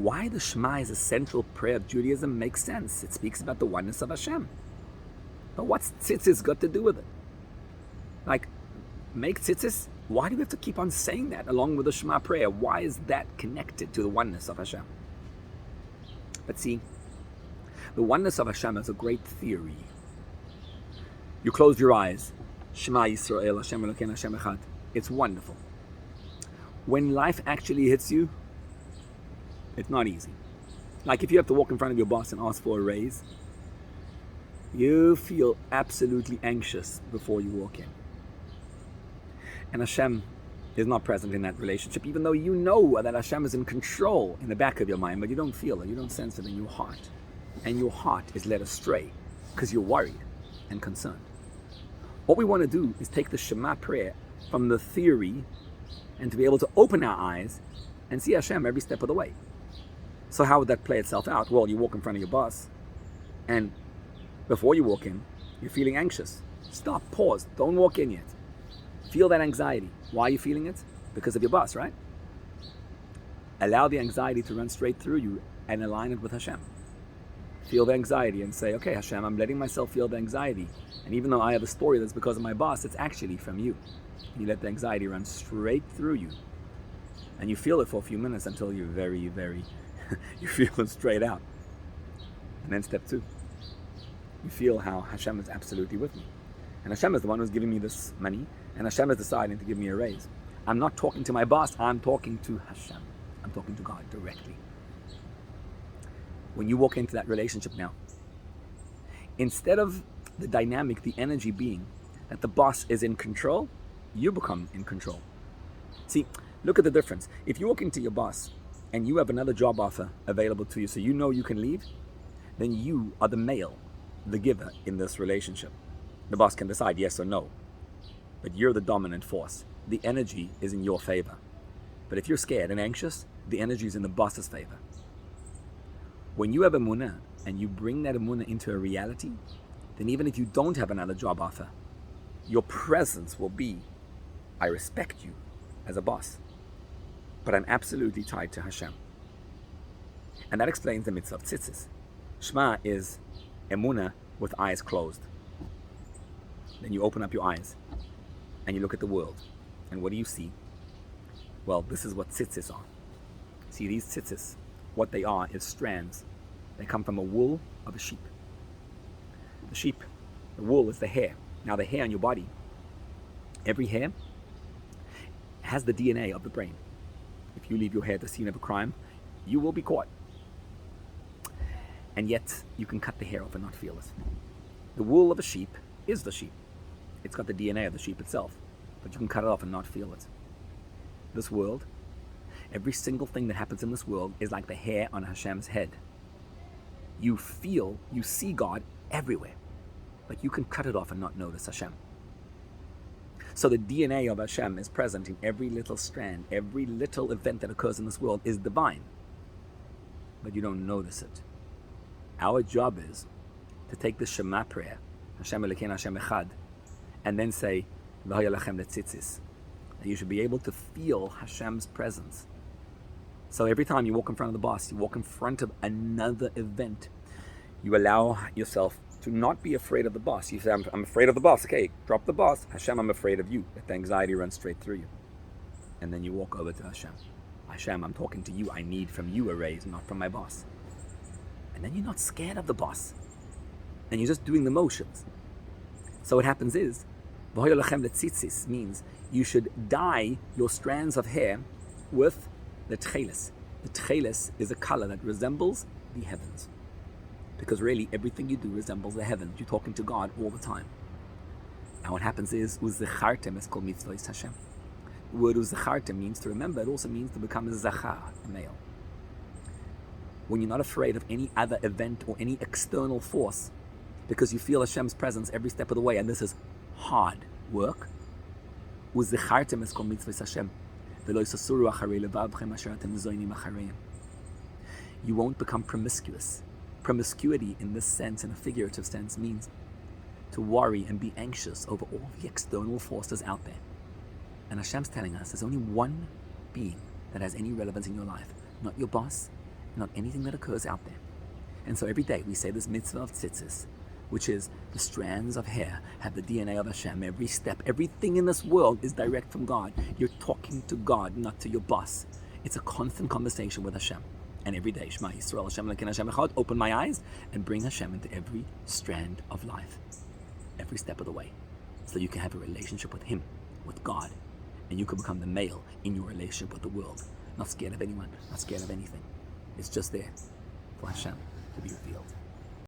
Why the Shema is a central prayer of Judaism makes sense. It speaks about the oneness of Hashem. But what's Tzitsis got to do with it? Like, make Tzitsis? Why do we have to keep on saying that along with the Shema prayer? Why is that connected to the oneness of Hashem? But see, the oneness of Hashem is a great theory. You close your eyes. Shema Yisrael, Hashem Elokeinu, Hashem Echad. It's wonderful. When life actually hits you, it's not easy. Like if you have to walk in front of your boss and ask for a raise, you feel absolutely anxious before you walk in. And Hashem is not present in that relationship, even though you know that Hashem is in control in the back of your mind, but you don't feel it, you don't sense it in your heart. And your heart is led astray because you're worried and concerned. What we want to do is take the Shema prayer from the theory and to be able to open our eyes and see Hashem every step of the way. So how would that play itself out? Well, you walk in front of your boss, and before you walk in, you're feeling anxious. Stop, pause, don't walk in yet. Feel that anxiety. Why are you feeling it? Because of your boss, right? Allow the anxiety to run straight through you and align it with Hashem. Feel the anxiety and say, okay, Hashem, I'm letting myself feel the anxiety. And even though I have a story that's because of my boss, it's actually from you. You let the anxiety run straight through you. And you feel it for a few minutes until you're very, you feel it straight out. And then step 2. You feel how Hashem is absolutely with me. And Hashem is the one who's giving me this money. And Hashem is deciding to give me a raise. I'm not talking to my boss. I'm talking to Hashem. I'm talking to God directly. When you walk into that relationship now, instead of the dynamic, the energy being that the boss is in control, you become in control. See, look at the difference. If you walk into your boss and you have another job offer available to you, so you know you can leave, then you are the male, the giver in this relationship. The boss can decide yes or no, but you're the dominant force. The energy is in your favor. But if you're scared and anxious, the energy is in the boss's favor. When you have emunah and you bring that emunah into a reality, then even if you don't have another job offer, your presence will be, I respect you as a boss, but I'm absolutely tied to Hashem. And that explains the mitzvah of Tzitsis. Shema is emunah with eyes closed. Then you open up your eyes and you look at the world. And what do you see? Well, this is what Tzitsis are. See, these Tzitsis, what they are is strands. They come from a wool of a sheep. The wool is the hair. Now the hair on your body, every hair has the DNA of the brain. If you leave your hair at the scene of a crime, you will be caught. And yet, you can cut the hair off and not feel it. The wool of a sheep is the sheep. It's got the DNA of the sheep itself, but you can cut it off and not feel it. This world, every single thing that happens in this world is like the hair on Hashem's head. You see God everywhere, but you can cut it off and not notice Hashem. So the DNA of Hashem is present in every little strand, every little event that occurs in this world is divine, but you don't notice it. Our job is to take the Shema prayer, Hashem Elokeinu Hashem Echad, and then say, V'haya lachem leTzitzis. And you should be able to feel Hashem's presence. So every time you walk in front of the boss, you walk in front of another event, you allow yourself to not be afraid of the boss. You say, I'm afraid of the boss. Okay, drop the boss. Hashem, I'm afraid of you. Let the anxiety run straight through you. And then you walk over to Hashem. Hashem, I'm talking to you. I need from you a raise, not from my boss. And then you're not scared of the boss. And you're just doing the motions. So what happens is, V'haya lachem leTzitzis means you should dye your strands of hair with the Tzitsis. The Tzitsis is a color that resembles the heavens. Because really, everything you do resembles the heavens. You're talking to God all the time. And what happens is, Uzechartem is called mitzvah Hashem. The word Uzechartem means to remember. It also means to become a zachar, a male. When you're not afraid of any other event or any external force, because you feel Hashem's presence every step of the way, and this is hard work. Uzechartem is called mitzvah Hashem. You won't become promiscuous. Promiscuity in this sense, in a figurative sense, means to worry and be anxious over all the external forces out there. And Hashem's telling us there's only one being that has any relevance in your life. Not your boss, not anything that occurs out there. And so every day we say this mitzvah of Tzitsis, which is the strands of hair have the DNA of Hashem. Every step, everything in this world is direct from God. You're talking to God, not to your boss. It's a constant conversation with Hashem. And every day, Shema Yisrael, Hashem Elokeinu Hashem Echad, open my eyes and bring Hashem into every strand of life, every step of the way, so you can have a relationship with Him, with God, and you can become the male in your relationship with the world. Not scared of anyone, not scared of anything. It's just there for Hashem to be revealed.